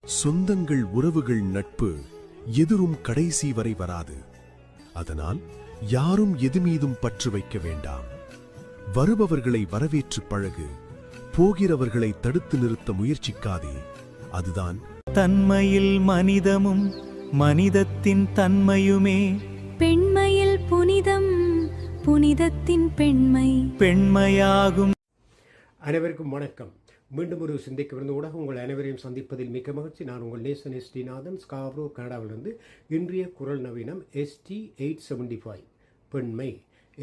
சொந்தங்கள், உறவுகள், நட்பு எதிரும் கடைசி வரை வராது. அதனால் யாரும் எது மீதும் பற்று வைக்க வேண்டாம். வருபவர்களை வரவேற்று பழகு, போகிறவர்களை தடுத்து நிறுத்த முயற்சிக்காதே. அதுதான் தன்மையில் மனிதமும் மனிதத்தின் தன்மையுமே. பெண்மையில் புனிதம், புனிதத்தின் பெண்மை பெண்மையாகும். அனைவருக்கும் வணக்கம். மீண்டும் ஒரு சிந்தைக்கு விருந்த ஊடாக உங்கள் அனைவரையும் சந்திப்பதில் மிக்க மகிழ்ச்சி. நான் உங்கள் நேசன் எஸ்டி நாதன், ஸ்காப்ரோ, கனடாவிலிருந்து. இன்றைய குரல் நவீனம் ST 875 பெண்மை.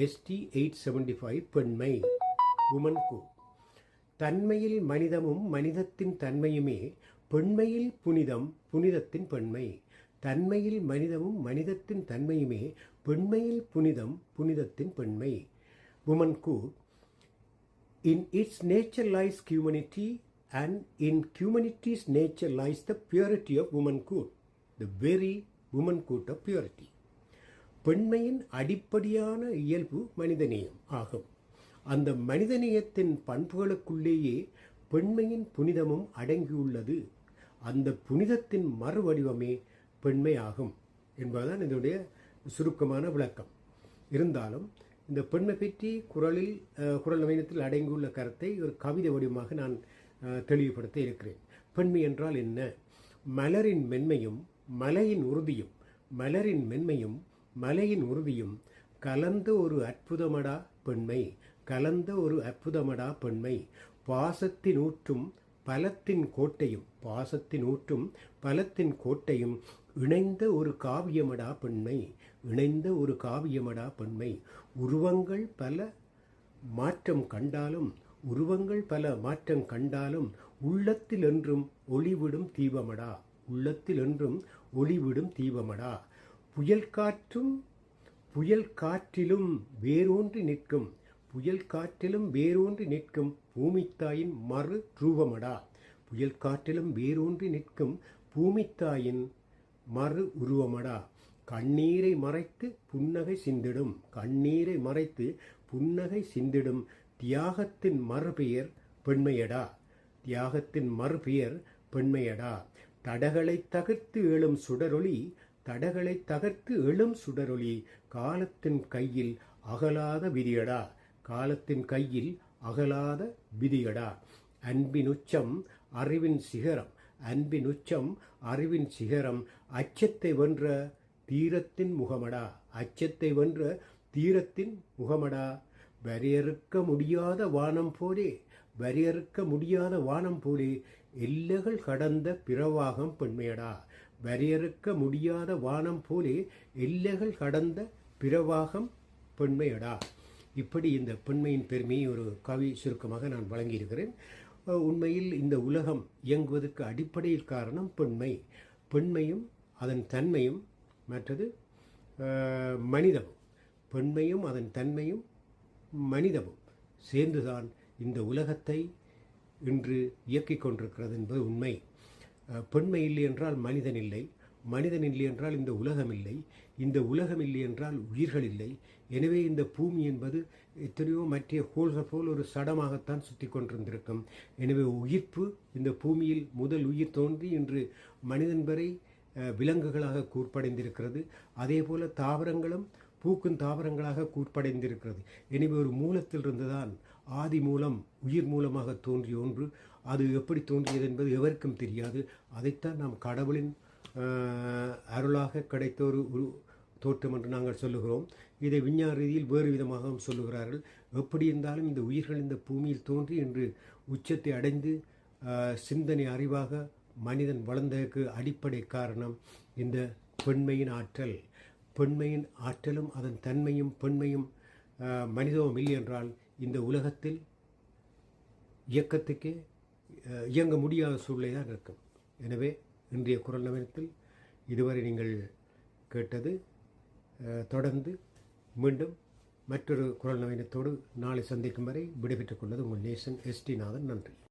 ST 875 பெண்மை, உமன் கு. தன்மையில் மனிதமும் மனிதத்தின் தன்மையுமே, பெண்மையில் புனிதம், புனிதத்தின் பெண்மை. தன்மையில் மனிதமும் மனிதத்தின் தன்மையுமே, பெண்மையில் புனிதம், புனிதத்தின் பெண்மை. உமன் கு. In its nature lies humanity, and in humanity's nature lies the purity of womanhood, the very womanhood of purity. பெண்மையின் அடிப்படையான இயல்பு மனிதநேயம் ஆகும். அந்த மனிதநேயத்தின் பண்புகளுக்குள்ளேயே பெண்மையின் புனிதமும் அடங்கியுள்ளது. அந்த புனிதத்தின் மறுவடிவமே பெண்மை ஆகும் என்பதுதான் இதனுடைய சுருக்கமான விளக்கம். இருந்தாலும் இந்த பெண்மை பற்றி குரல் நவீனத்தில் அடங்கியுள்ள கருத்தை ஒரு கவிதை வடிவமாக நான் தெளிவுபடுத்த இருக்கிறேன். பெண்மை என்றால் என்ன? மலரின் மென்மையும் மலையின் உறுதியும், மலரின் மென்மையும் மலையின் உறுதியும் கலந்த ஒரு அற்புதமடா பெண்மை, கலந்த ஒரு அற்புதமடா பெண்மை. பாசத்தின் ஊற்றும் பலத்தின் கோட்டையும், பாசத்தின் ஊற்றும் பலத்தின் கோட்டையும் இணைந்த ஒரு காவியமடா பெண்மை, இணைந்த ஒரு காவியமடா பெண்மை. உருவங்கள் பல மாற்றம் கண்டாலும், உருவங்கள் பல மாற்றம் கண்டாலும் உள்ளத்தில் என்றும் ஒளிவிடும் தீபமடா, உள்ளத்தில் என்றும் ஒளிவிடும் தீபமடா. புயல் காற்றிலும் வேரூன்றி நிற்கும், புயல் காற்றிலும் வேரூன்றி நிற்கும் பூமித்தாயின் மறு ரூபமடா, புயல் காற்றிலும் வேரூன்றி நிற்கும் பூமித்தாயின் மறு உருவமடா. கண்ணீரை மறைத்து புன்னகை சிந்திடும், கண்ணீரை மறைத்து புன்னகை சிந்திடும் தியாகத்தின் மறுபெயர் பெண்மையடா, தியாகத்தின் மறுபெயர் பெண்மையடா. தடகளை தகர்த்து எழும் சுடரொளி, தடகளை தகர்த்து எழும் சுடரொளி காலத்தின் கையில் அகலாத விதியடா, காலத்தின் கையில் அகலாத விதியடா. அன்பின் உச்சம் அறிவின் சிகரம், அன்பின் உச்சம் அறிவின் சிகரம். அச்சத்தை வென்ற தீரத்தின் முகமடா, அச்சத்தை வென்ற தீரத்தின் முகமடா. வரையறுக்க முடியாத வானம் போலே, வரையறுக்க முடியாத வானம் போலே எல்லைகள் கடந்த பிறவாகம் பெண்மையடா, வரையறுக்க முடியாத வானம் போலே எல்லைகள் கடந்த பிறவாகம் பெண்மையடா. இப்படி இந்த பெண்மையின் பெருமையை ஒரு கவி சுருக்கமாக நான் வழங்கியிருக்கிறேன். உண்மையில் இந்த உலகம் இயங்குவதற்கு அடிப்படையில் காரணம் பெண்மை. பெண்மையும் அதன் தன்மையும், மற்றது மனிதமும், பெண்மையும் அதன் தன்மையும் மனிதமும் சேர்ந்துதான் இந்த உலகத்தை இன்று இயக்கிக் கொண்டிருக்கிறது என்பது உண்மை. பெண்மை இல்லை என்றால் மனிதன் இல்லை, மனிதன் இல்லை என்றால் இந்த உலகம் இல்லை, இந்த உலகம் இல்லை என்றால் உயிர்கள் இல்லை. எனவே இந்த பூமி என்பது எத்தனையோ மற்ற கோள்கள் போல் ஒரு சடமாகத்தான் சுற்றி கொண்டிருந்திருக்கும். எனவே உயிர்ப்பு இந்த பூமியில் முதல் உயிர் தோன்றி இன்று மனிதன் வரை விலங்குகளாக கூர்ப்படைந்திருக்கிறது. அதே போல தாவரங்களும் பூக்கும் தாவரங்களாக கூர்ப்படைந்திருக்கிறது. எனவே ஒரு மூலத்தில் இருந்துதான் ஆதி மூலம் உயிர் மூலமாக தோன்றிய ஒன்று. அது எப்படி தோன்றியது என்பது எவருக்கும் தெரியாது. அதைத்தான் நாம் கடவுளின் அருளாக கிடைத்த ஒரு தோற்றம் என்று நாங்கள் சொல்லுகிறோம். இதை விஞ்ஞான ரீதியில் வேறு விதமாகவும் சொல்லுகிறார்கள். எப்படி இருந்தாலும் இந்த உயிர்கள் இந்த பூமியில் தோன்றி இன்று உச்சத்தை அடைந்து சிந்தனை அறிவாக மனிதன் வளர்ந்ததற்கு அடிப்படை காரணம் இந்த பெண்மையின் ஆற்றல். பெண்மையின் ஆற்றலும் அதன் தன்மையும் பெண்மையும் மனிதமும் இல்லை என்றால் இந்த உலகத்தில் இயக்கத்துக்கே இயங்க முடியாத சூழ்நிலை தான் இருக்கும். எனவே இன்றைய குரல் நவீனத்தில் இதுவரை நீங்கள் கேட்டது. தொடர்ந்து மீண்டும் மற்றொரு குரல் நவீனத்தோடு நாளை சந்திக்கும் வரை விடைபெற்றுக் கொள்வது உங்கள் நேசன் ST நாதன். நன்றி.